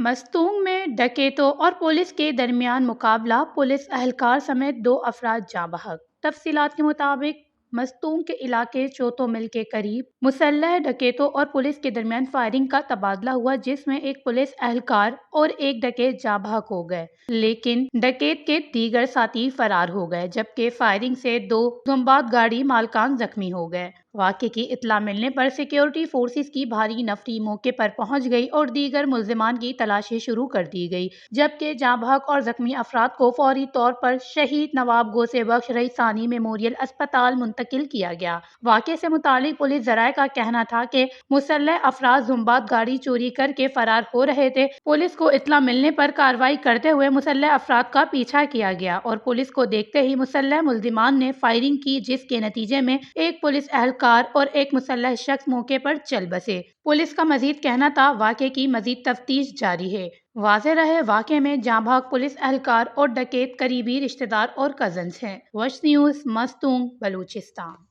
مستونگ میں ڈکیتوں اور پولیس کے درمیان مقابلہ، پولیس اہلکار سمیت 2 افراد جاں بحق۔ تفصیلات کے مطابق مستونگ کے علاقے چوتو مل کے قریب مسلح ڈکیتوں اور پولیس کے درمیان فائرنگ کا تبادلہ ہوا، جس میں ایک پولیس اہلکار اور ایک ڈکیت جاں بحق ہو گئے، لیکن ڈکیت کے دیگر ساتھی فرار ہو گئے، جبکہ فائرنگ سے 2 زمباد گاڑی مالکان زخمی ہو گئے۔ واقعے کی اطلاع ملنے پر سیکیورٹی فورسز کی بھاری نفری موقع پر پہنچ گئی اور دیگر ملزمان کی تلاشی شروع کر دی گئی، جبکہ جاں بحق اور زخمی افراد کو فوری طور پر شہید نواب گوسے بخش رئیسانی میموریل اسپتال منتقل کیا گیا۔ واقعے سے متعلق پولیس ذرائع کا کہنا تھا کہ مسلح افراد زمباد گاڑی چوری کر کے فرار ہو رہے تھے۔ پولیس کو اطلاع ملنے پر کارروائی کرتے ہوئے مسلح افراد کا پیچھا کیا گیا اور پولیس کو دیکھتے ہی مسلح ملزمان نے فائرنگ کی، جس کے نتیجے میں ایک پولیس اہلکار اور ایک مسلح شخص موقع پر چل بسے۔ پولیس کا مزید کہنا تھا واقعے کی مزید تفتیش جاری ہے۔ واضح رہے، واقعے میں جاں بحق پولیس اہلکار اور ڈکیت قریبی رشتہ دار اور کزنز ہیں۔ وش نیوز، مستونگ، بلوچستان۔